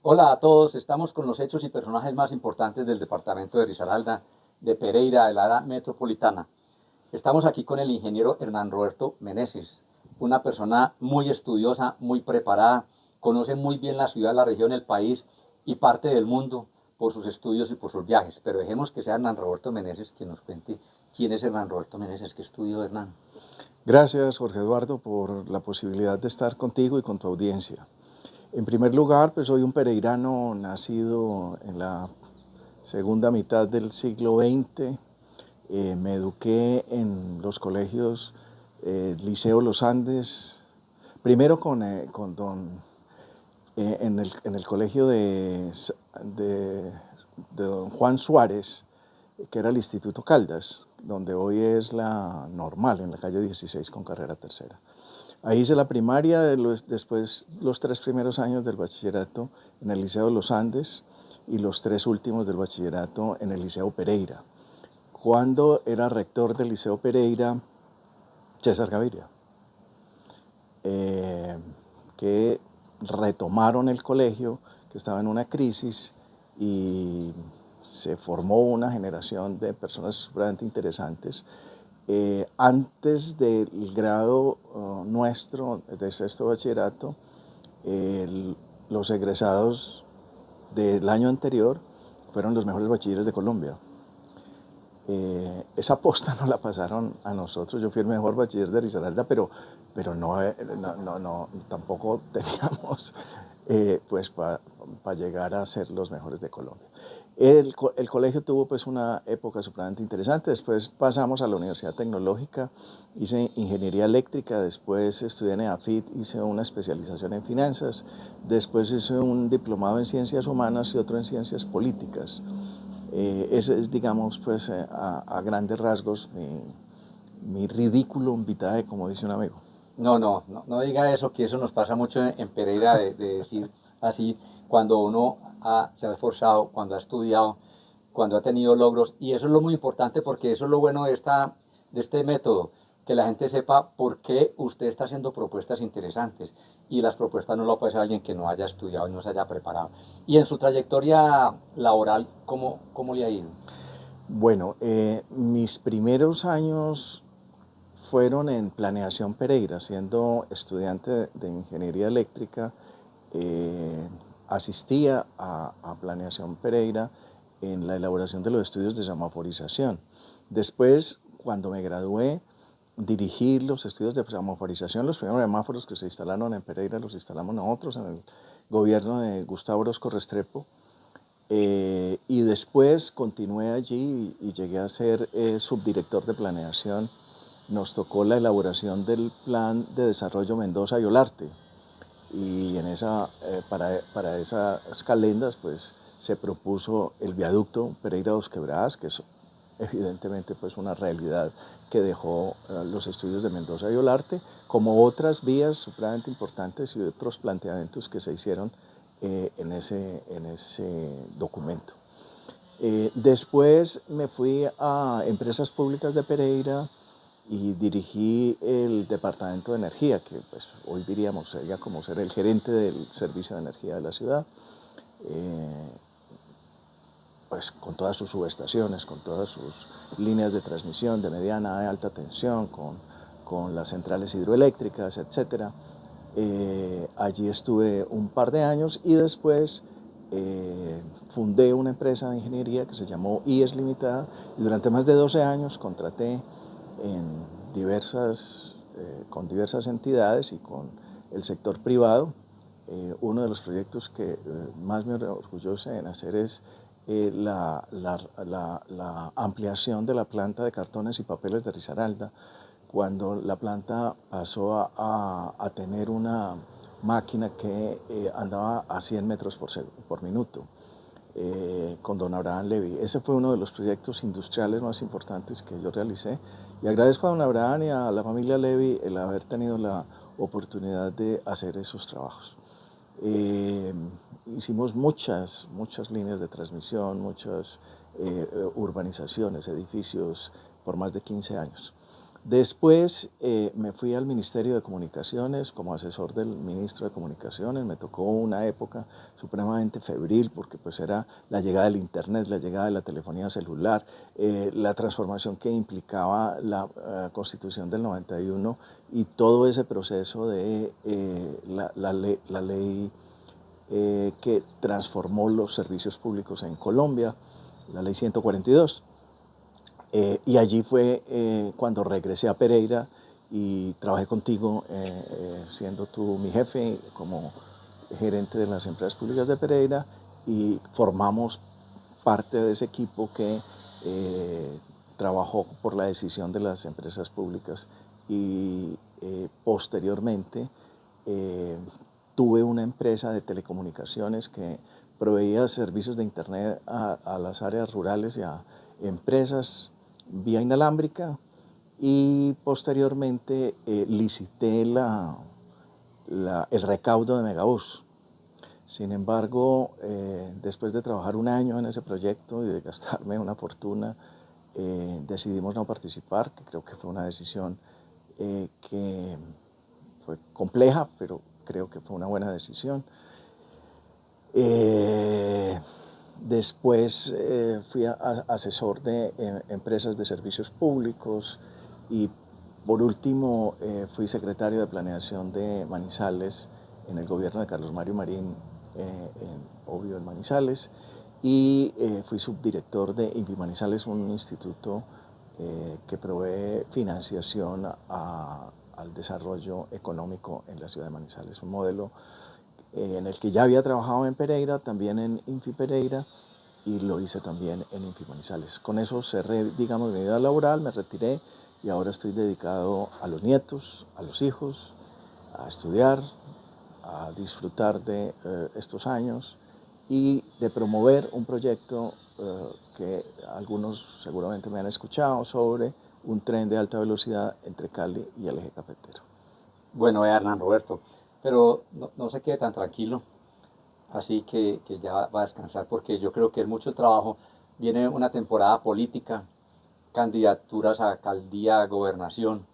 Hola a todos, estamos con los hechos y personajes más importantes del departamento de Risaralda, de Pereira, de la área metropolitana. Estamos aquí con el ingeniero Hernán Roberto Meneses, una persona muy estudiosa, muy preparada, conoce muy bien la ciudad, la región, el país y parte del mundo por sus estudios y por sus viajes. Pero dejemos que sea Hernán Roberto Meneses quien nos cuente quién es Hernán Roberto Meneses, qué estudió Hernán. Gracias, Jorge Eduardo, por la posibilidad de estar contigo y con tu audiencia. En primer lugar, pues soy un pereirano nacido en la segunda mitad del siglo XX. Me eduqué en los colegios Liceo Los Andes, primero en el colegio de, de don Juan Suárez, que era el Instituto Caldas, donde hoy es la Normal, en la calle 16 con carrera tercera. Ahí hice la primaria, después los 3 primeros años del bachillerato en el Liceo de los Andes y los 3 últimos del bachillerato en el Liceo Pereira. Cuando era rector del Liceo Pereira, César Gaviria, que retomaron el colegio, que estaba en una crisis y se formó una generación de personas realmente interesantes. Antes del grado nuestro de sexto bachillerato, los egresados del año anterior fueron los mejores bachilleres de Colombia. Esa posta no la pasaron a nosotros. Yo fui el mejor bachiller de Risaralda, pero no, tampoco teníamos pues para llegar a ser los mejores de Colombia. El colegio tuvo pues una época supremamente interesante. Después pasamos a la Universidad Tecnológica, hice ingeniería eléctrica, después estudié en EAFIT, hice una especialización en finanzas, después hice un diplomado en ciencias humanas y otro en ciencias políticas. Ese es, digamos, pues a grandes rasgos mi ridículo vitae, como dice un amigo. No diga eso, que eso nos pasa mucho en Pereira de decir así, cuando uno se ha esforzado, cuando ha estudiado, cuando ha tenido logros, y eso es lo muy importante porque eso es lo bueno de este método, que la gente sepa por qué usted está haciendo propuestas interesantes, y las propuestas no lo puede hacer alguien que no haya estudiado y no se haya preparado. Y en su trayectoria laboral, ¿cómo le ha ido? Bueno, mis primeros años fueron en Planeación Pereira, siendo estudiante de ingeniería eléctrica. eh, Asistía a Planeación Pereira en la elaboración de los estudios de semaforización. Después, cuando me gradué, dirigí los estudios de semaforización. Los primeros semáforos que se instalaron en Pereira los instalamos nosotros en el gobierno de Gustavo Orozco Restrepo. Y después continué allí y llegué a ser subdirector de planeación. Nos tocó la elaboración del plan de desarrollo Mendoza y Olarte. Y para esas calendas pues, se propuso el viaducto Pereira Dos Quebradas, que es evidentemente pues, una realidad que dejó los estudios de Mendoza y Olarte, como otras vías supremamente importantes y otros planteamientos que se hicieron en ese documento. Después me fui a Empresas Públicas de Pereira y dirigí el Departamento de Energía, que pues, hoy diríamos sería como ser el gerente del servicio de energía de la ciudad, eh, pues con todas sus subestaciones, con todas sus líneas de transmisión de mediana a alta tensión, con las centrales hidroeléctricas, etc. Allí estuve un par de años y después fundé una empresa de ingeniería que se llamó IES Limitada y durante más de 12 años contraté con diversas entidades y con el sector privado. Uno de los proyectos que más me orgullece en hacer es la ampliación de la planta de cartones y papeles de Risaralda, cuando la planta pasó a tener una máquina que andaba a 100 metros por minuto, con don Abraham Levy. Ese fue uno de los proyectos industriales más importantes que yo realicé y agradezco a don Abraham y a la familia Levy el haber tenido la oportunidad de hacer esos trabajos. Eh, Hicimos muchas líneas de transmisión, muchas urbanizaciones, edificios por más de 15 años. Después me fui al Ministerio de Comunicaciones como asesor del ministro de Comunicaciones. Me tocó una época supremamente febril porque pues era la llegada del Internet, la llegada de la telefonía celular, la transformación que implicaba la Constitución del 91 y todo ese proceso de la ley que transformó los servicios públicos en Colombia, la ley 142. Y allí fue cuando regresé a Pereira y trabajé contigo, siendo tú mi jefe como gerente de las empresas públicas de Pereira, y formamos parte de ese equipo que trabajó por la decisión de las empresas públicas y posteriormente eh, tuve una empresa de telecomunicaciones que proveía servicios de internet a las áreas rurales y a empresas vía inalámbrica, y posteriormente licité el recaudo de Megabús. Sin embargo, después de trabajar un año en ese proyecto y de gastarme una fortuna, decidimos no participar, que creo que fue una decisión que fue compleja, pero creo que fue una buena decisión. Después fui asesor de empresas de servicios públicos y por último fui secretario de planeación de Manizales en el gobierno de Carlos Mario Marín, obvio en Manizales, y fui subdirector de Infimanizales, un instituto que provee financiación al desarrollo económico en la ciudad de Manizales, un modelo en el que ya había trabajado en Pereira, también en Infi Pereira, y lo hice también en Infi Manizales. Con eso cerré, digamos, mi vida laboral, me retiré y ahora estoy dedicado a los nietos, a los hijos, a estudiar, a disfrutar de estos años y de promover un proyecto que algunos seguramente me han escuchado, sobre un tren de alta velocidad entre Cali y el eje cafetero. Bueno, Hernán Roberto, pero no se quede tan tranquilo, así que ya va a descansar, porque yo creo que es mucho trabajo. Viene una temporada política, candidaturas a alcaldía, a gobernación,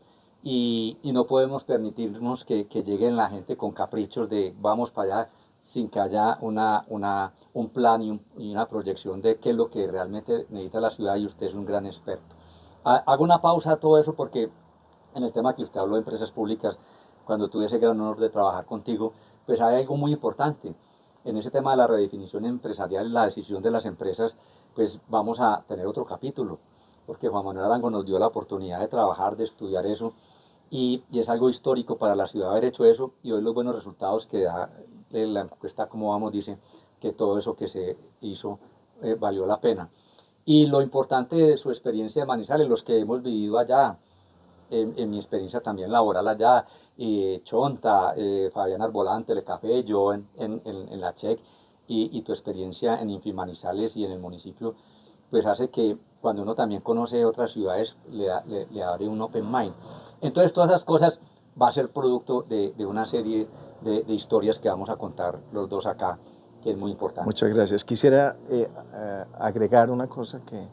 y no podemos permitirnos que lleguen la gente con caprichos de vamos para allá sin que haya un plan y una proyección de qué es lo que realmente necesita la ciudad, y usted es un gran experto. Hago una pausa a todo eso porque en el tema que usted habló de empresas públicas, cuando tuve ese gran honor de trabajar contigo, pues hay algo muy importante. En ese tema de la redefinición empresarial, la decisión de las empresas, pues vamos a tener otro capítulo, porque Juan Manuel Arango nos dio la oportunidad de trabajar, de estudiar eso, y es algo histórico para la ciudad haber hecho eso, y hoy los buenos resultados que da la encuesta, como vamos, dice que todo eso que se hizo valió la pena. Y lo importante de su experiencia de Manizales, los que hemos vivido allá, en mi experiencia también laboral allá, Chonta, Fabián Arbolante, Le Café, yo en la CHEC, y tu experiencia en Infimanizales y en el municipio, pues hace que cuando uno también conoce otras ciudades, le abre un open mind. Entonces todas esas cosas va a ser producto de una serie de historias que vamos a contar los dos acá, que es muy importante. Muchas gracias. Quisiera agregar una cosa que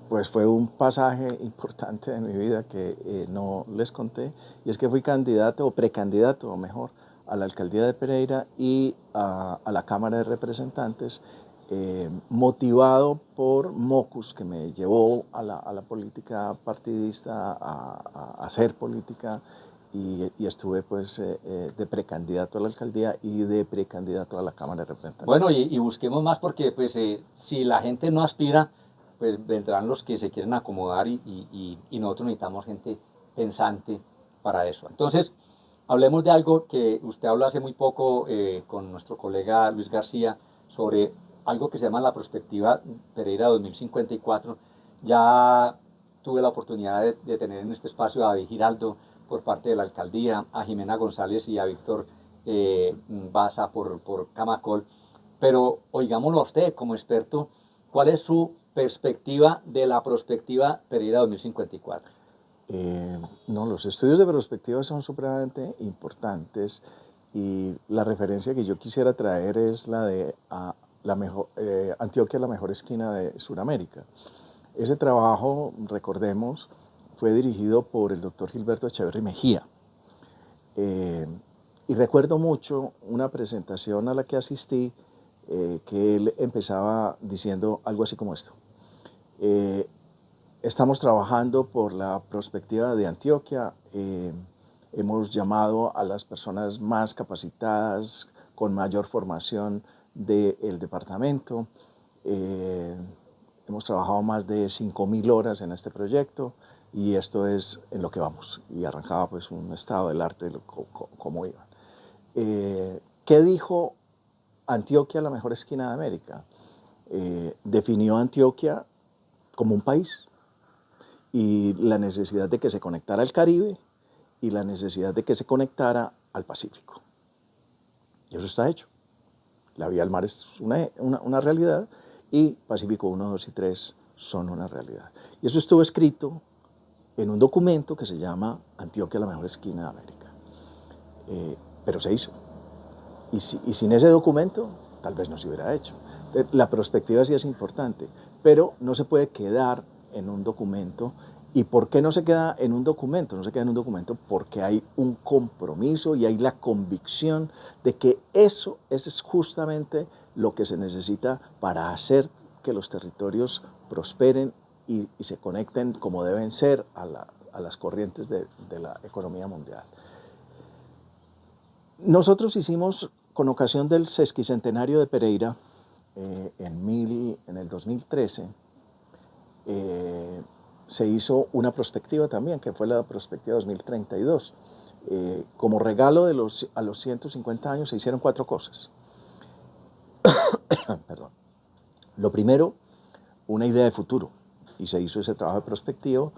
pues fue un pasaje importante de mi vida que no les conté, y es que fui candidato o precandidato, o mejor, a la alcaldía de Pereira y a la Cámara de Representantes, motivado por Mocus, que me llevó a la política partidista, a hacer política, y estuve pues de precandidato a la alcaldía y de precandidato a la Cámara de Representantes. Bueno, y busquemos más porque pues si la gente no aspira, pues vendrán los que se quieren acomodar, y nosotros necesitamos gente pensante para eso. Entonces, hablemos de algo que usted habló hace muy poco con nuestro colega Luis García, sobre algo que se llama la perspectiva Pereira 2054. Ya tuve la oportunidad de tener en este espacio a David Giraldo por parte de la alcaldía, a Jimena González y a Víctor Baza por Camacol, pero oigámoslo a usted como experto, ¿cuál es su perspectiva de la prospectiva Pereira 2054? No, los estudios de perspectiva son supremamente importantes, y la referencia que yo quisiera traer es la de Antioquia, la mejor esquina de Sudamérica. Ese trabajo, recordemos, fue dirigido por el doctor Gilberto Echeverry Mejía. Y recuerdo mucho una presentación a la que asistí, que él empezaba diciendo algo así como esto. Estamos trabajando por la prospectiva de Antioquia, hemos llamado a las personas más capacitadas, con mayor formación del departamento, hemos trabajado más de 5.000 horas en este proyecto y esto es en lo que vamos. Y arrancaba pues un estado del arte de cómo iban. ¿Qué dijo Antioquia, la mejor esquina de América? Definió Antioquia como un país y la necesidad de que se conectara al Caribe y la necesidad de que se conectara al Pacífico. Y eso está hecho. La vía al mar es una realidad y Pacífico 1, 2 y 3 son una realidad. Y eso estuvo escrito en un documento que se llama Antioquia, la mejor esquina de América. Pero se hizo. Y sin ese documento, tal vez no se hubiera hecho. La perspectiva sí es importante, pero no se puede quedar en un documento. ¿Y por qué no se queda en un documento? No se queda en un documento porque hay un compromiso y hay la convicción de que eso es justamente lo que se necesita para hacer que los territorios prosperen y se conecten como deben ser a las corrientes de la economía mundial. Nosotros hicimos, con ocasión del sesquicentenario de Pereira, en el 2013, se hizo una prospectiva también, que fue la prospectiva 2032. Como regalo a los 150 años se hicieron 4 cosas. Perdón. Lo primero, una idea de futuro, y se hizo ese trabajo de prospectivo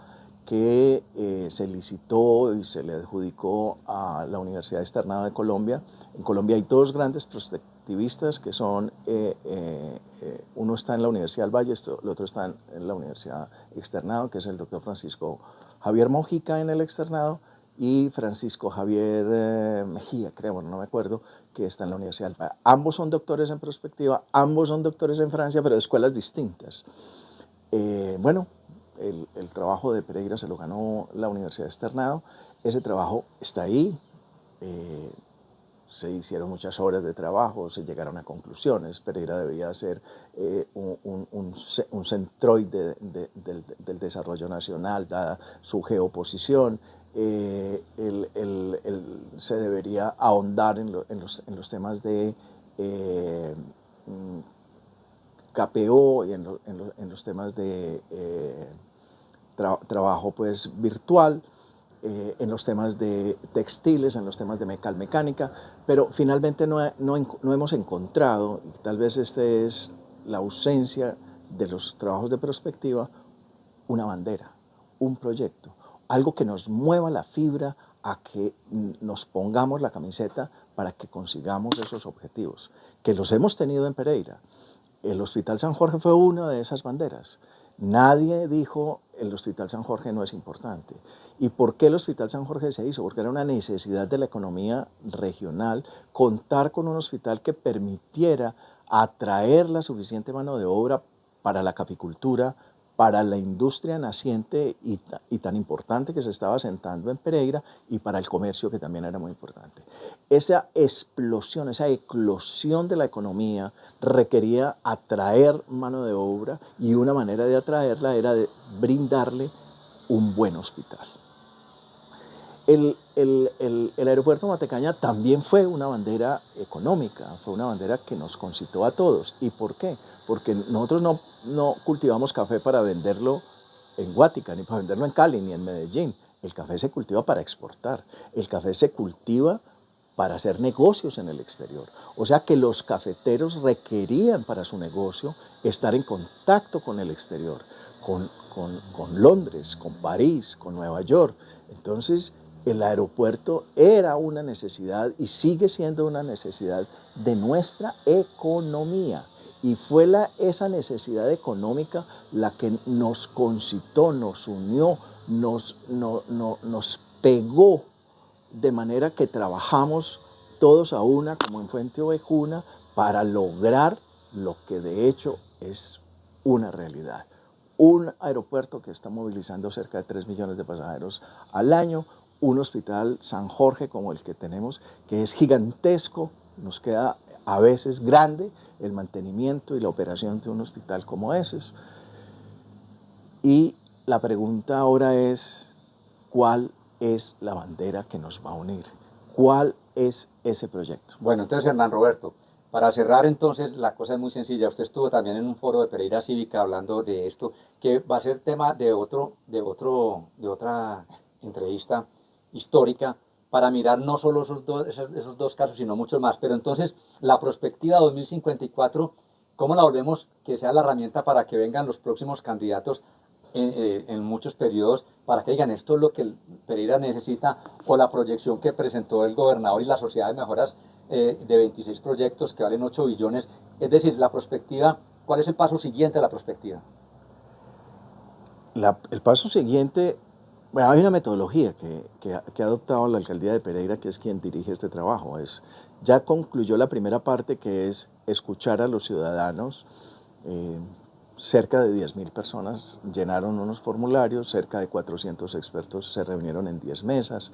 que se licitó y se le adjudicó a la Universidad Externado de Colombia. En Colombia hay 2 grandes prospectivistas que son, uno está en la Universidad del Valle, el otro está en la Universidad Externado, que es el doctor Francisco Javier Mojica en el Externado y Francisco Javier Mejía, creo, no me acuerdo, que está en la Universidad del Valle. Ambos son doctores en prospectiva, ambos son doctores en Francia, pero de escuelas distintas. Bueno, el trabajo de Pereira se lo ganó la Universidad Externado, ese trabajo está ahí, se hicieron muchas horas de trabajo, se llegaron a conclusiones. Pereira debía ser un centroide del desarrollo nacional, dada su geoposición. Se debería ahondar en los temas de KPO y en los temas de trabajo pues, virtual, en los temas de textiles, en los temas de mecánica, pero finalmente no hemos encontrado, y tal vez esta es la ausencia de los trabajos de prospectiva, una bandera, un proyecto, algo que nos mueva la fibra a que nos pongamos la camiseta para que consigamos esos objetivos, que los hemos tenido en Pereira. El Hospital San Jorge fue una de esas banderas. Nadie dijo el Hospital San Jorge no es importante. ¿Y por qué el Hospital San Jorge se hizo? Porque era una necesidad de la economía regional contar con un hospital que permitiera atraer la suficiente mano de obra para la caficultura, para la industria naciente y tan importante que se estaba asentando en Pereira y para el comercio, que también era muy importante. Esa explosión, esa eclosión de la economía requería atraer mano de obra y una manera de atraerla era de brindarle un buen hospital. El aeropuerto Matecaña también fue una bandera económica, fue una bandera que nos concitó a todos. ¿Y por qué? Porque nosotros no cultivamos café para venderlo en Guática, ni para venderlo en Cali, ni en Medellín. El café se cultiva para exportar, el café se cultiva para hacer negocios en el exterior. O sea que los cafeteros requerían para su negocio estar en contacto con el exterior, con Londres, con París, con Nueva York. Entonces, el aeropuerto era una necesidad y sigue siendo una necesidad de nuestra economía. Y fue esa necesidad económica la que nos concitó, nos unió, nos pegó, de manera que trabajamos todos a una, como en Fuente Ovejuna, para lograr lo que de hecho es una realidad. un aeropuerto que está movilizando cerca de 3 millones de pasajeros al año, un hospital San Jorge como el que tenemos, que es gigantesco, nos queda a veces grande el mantenimiento y la operación de un hospital como ese. Y la pregunta ahora es, ¿cuál es la bandera que nos va a unir? ¿Cuál es ese proyecto? Bueno, entonces Hernán Roberto, para cerrar entonces la cosa es muy sencilla. Usted estuvo también en un foro de Pereira Cívica hablando de esto, que va a ser tema de otra entrevista histórica para mirar no solo esos dos casos, sino muchos más. Pero entonces, la perspectiva 2054, ¿cómo la volvemos que sea la herramienta para que vengan los próximos candidatos en muchos periodos para que digan esto es lo que el Pereira necesita, o la proyección que presentó el gobernador y la sociedad de mejoras de 26 proyectos que valen 8 billones? Es decir, la perspectiva, ¿cuál es el paso siguiente a la perspectiva? El paso siguiente, bueno, hay una metodología que ha adoptado la alcaldía de Pereira, que es quien dirige este trabajo. Ya concluyó la primera parte, que es escuchar a los ciudadanos. Cerca de 10.000 personas llenaron unos formularios, cerca de 400 expertos se reunieron en 10 mesas,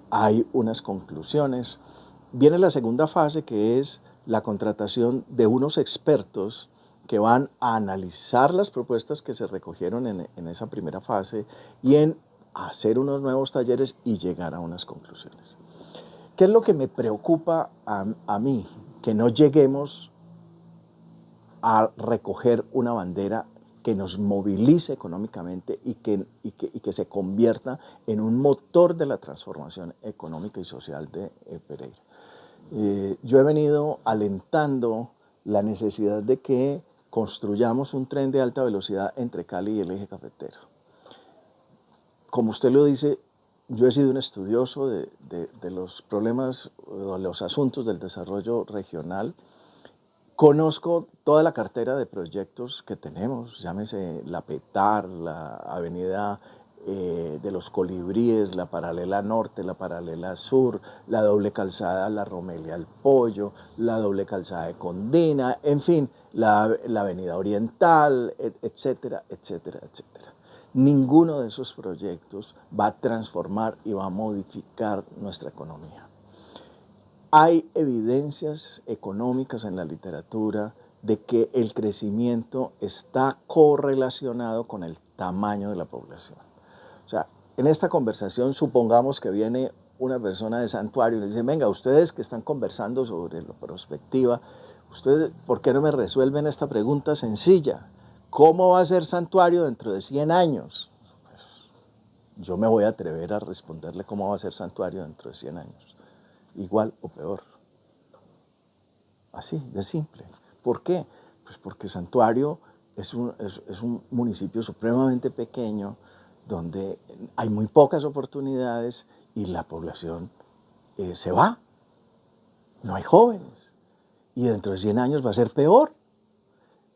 hay unas conclusiones. Viene la segunda fase, que es la contratación de unos expertos que van a analizar las propuestas que se recogieron en esa primera fase y en hacer unos nuevos talleres y llegar a unas conclusiones. ¿Qué es lo que me preocupa a mí? Que no lleguemos a recoger una bandera que nos movilice económicamente y que se convierta en un motor de la transformación económica y social de Pereira. Yo he venido alentando la necesidad de que construyamos un tren de alta velocidad entre Cali y el eje cafetero. Como usted lo dice, yo he sido un estudioso de los problemas, de los asuntos del desarrollo regional. Conozco toda la cartera de proyectos que tenemos, llámese la PETAR, la avenida de los Colibríes, la paralela norte, la paralela sur, la doble calzada La Romelia al Pollo, la doble calzada de Condina, en fin, la avenida oriental, etcétera, etcétera, etcétera. Ninguno de esos proyectos va a transformar y va a modificar nuestra economía. Hay evidencias económicas en la literatura de que el crecimiento está correlacionado con el tamaño de la población. O sea, en esta conversación supongamos que viene una persona de Santuario y le dice, venga, ustedes que están conversando sobre la perspectiva, ustedes, ¿por qué no me resuelven esta pregunta sencilla? ¿Cómo va a ser Santuario dentro de 100 años? Pues, yo me voy a atrever a responderle cómo va a ser Santuario dentro de 100 años. Igual o peor. Así, de simple. ¿Por qué? Pues porque Santuario es un municipio supremamente pequeño, donde hay muy pocas oportunidades y la población se va. No hay jóvenes. Y dentro de 100 años va a ser peor.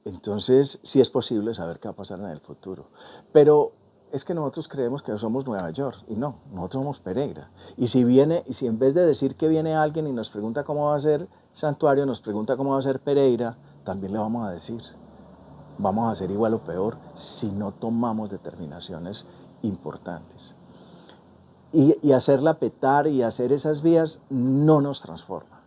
Entonces, sí es posible saber qué va a pasar en el futuro. Pero es que nosotros creemos que somos Nueva York, y no, nosotros somos Pereira. Y si en vez de decir que viene alguien y nos pregunta cómo va a ser Santuario, nos pregunta cómo va a ser Pereira, también le vamos a decir, vamos a hacer igual o peor si no tomamos determinaciones importantes. Y hacerla petar y hacer esas vías no nos transforma.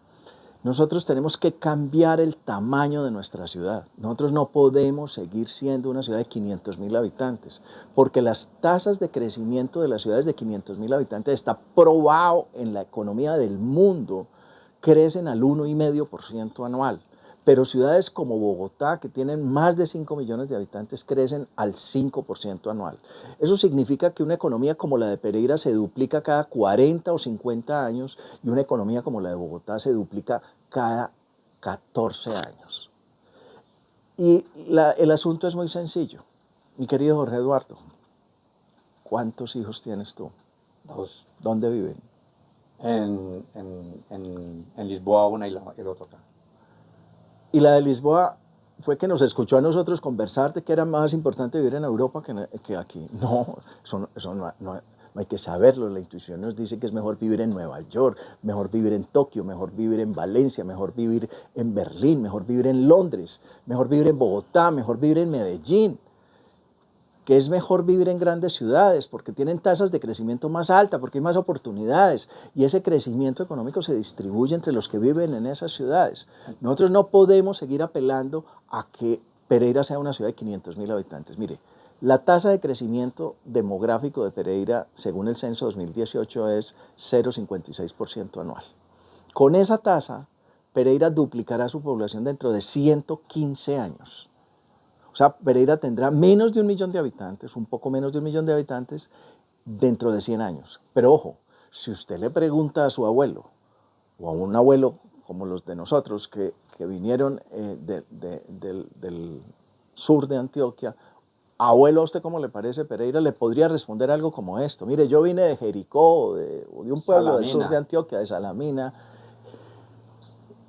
Nosotros tenemos que cambiar el tamaño de nuestra ciudad. Nosotros no podemos seguir siendo una ciudad de 500.000 habitantes, porque las tasas de crecimiento de las ciudades de 500.000 habitantes está probado en la economía del mundo, crecen al 1,5% anual. Pero ciudades como Bogotá, que tienen más de 5 millones de habitantes, crecen al 5% anual. Eso significa que una economía como la de Pereira se duplica cada 40 o 50 años y una economía como la de Bogotá se duplica cada 14 años. Y el asunto es muy sencillo. Mi querido Jorge Eduardo, ¿cuántos hijos tienes tú? 2. ¿Dónde viven? En Lisboa una y el otro acá. Y la de Lisboa fue que nos escuchó a nosotros conversar de que era más importante vivir en Europa que aquí. No, eso no hay que saberlo. La intuición nos dice que es mejor vivir en Nueva York, mejor vivir en Tokio, mejor vivir en Valencia, mejor vivir en Berlín, mejor vivir en Londres, mejor vivir en Bogotá, mejor vivir en Medellín. que es mejor vivir en grandes ciudades porque tienen tasas de crecimiento más altas, porque hay más oportunidades y ese crecimiento económico se distribuye entre los que viven en esas ciudades. Nosotros no podemos seguir apelando a que Pereira sea una ciudad de 500.000 habitantes. Mire, la tasa de crecimiento demográfico de Pereira, según el censo 2018, es 0,56% anual. Con esa tasa, Pereira duplicará su población dentro de 115 años. O sea, Pereira tendrá menos de 1.000.000 de habitantes, un poco menos de 1.000.000 de habitantes, dentro de 100 años. Pero ojo, si usted le pregunta a su abuelo, o a un abuelo como los de nosotros, que vinieron del sur de Antioquia, abuelo, ¿a usted cómo le parece Pereira? Le podría responder algo como esto. Mire, yo vine de Jericó, o de un pueblo del sur de Antioquia, de Salamina.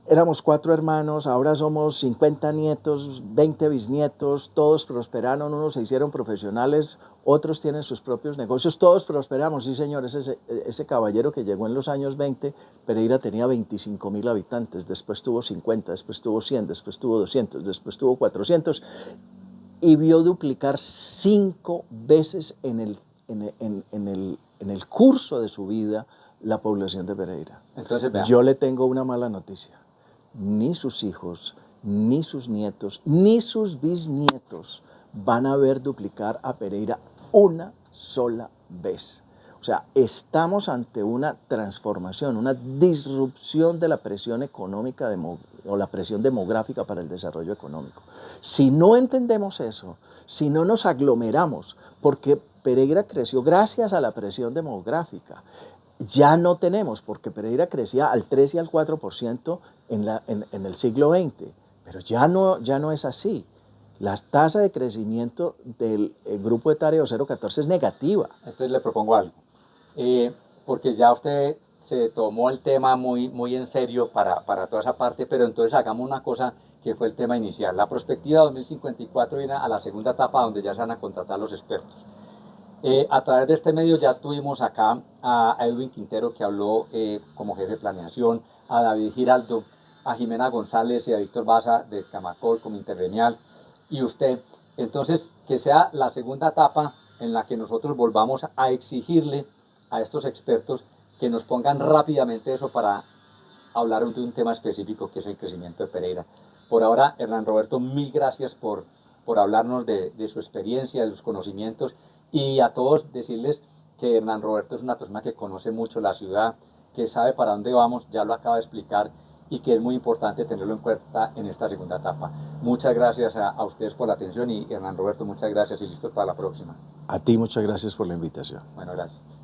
Éramos 4 hermanos, ahora somos 50 nietos, 20 bisnietos, todos prosperaron, unos se hicieron profesionales, otros tienen sus propios negocios, todos prosperamos, sí señor, ese caballero que llegó en los años 20, Pereira tenía 25.000 habitantes, después tuvo 50, después tuvo 100, después tuvo 200, después tuvo 400, y vio duplicar 5 veces en el curso de su vida la población de Pereira. Entonces, yo le tengo una mala noticia. Ni sus hijos, ni sus nietos, ni sus bisnietos van a ver duplicar a Pereira una sola vez. O sea, estamos ante una transformación, una disrupción de la presión económica o la presión demográfica para el desarrollo económico. Si no entendemos eso, si no nos aglomeramos, porque Pereira creció gracias a la presión demográfica, ya no tenemos, porque Pereira crecía al 3 y al 4% en el siglo XX, pero ya no es así. La tasa de crecimiento del grupo etario 014 es negativa. Entonces le propongo algo, porque ya usted se tomó el tema muy en serio para toda esa parte, pero entonces hagamos una cosa que fue el tema inicial. La perspectiva 2054 viene a la segunda etapa donde ya se van a contratar los expertos. A través de este medio ya tuvimos acá a Edwin Quintero, que habló como jefe de planeación, a David Giraldo, a Jimena González y a Víctor Baza de Camacol como intervenial, y usted. Entonces, que sea la segunda etapa en la que nosotros volvamos a exigirle a estos expertos que nos pongan rápidamente eso para hablar de un tema específico que es el crecimiento de Pereira. Por ahora, Hernán Roberto, mil gracias por hablarnos de su experiencia, de sus conocimientos, y a todos decirles que Hernán Roberto es una persona que conoce mucho la ciudad, que sabe para dónde vamos, ya lo acaba de explicar, y que es muy importante tenerlo en cuenta en esta segunda etapa. Muchas gracias a ustedes por la atención, y Hernán Roberto, muchas gracias y listos para la próxima. A ti muchas gracias por la invitación. Bueno, gracias.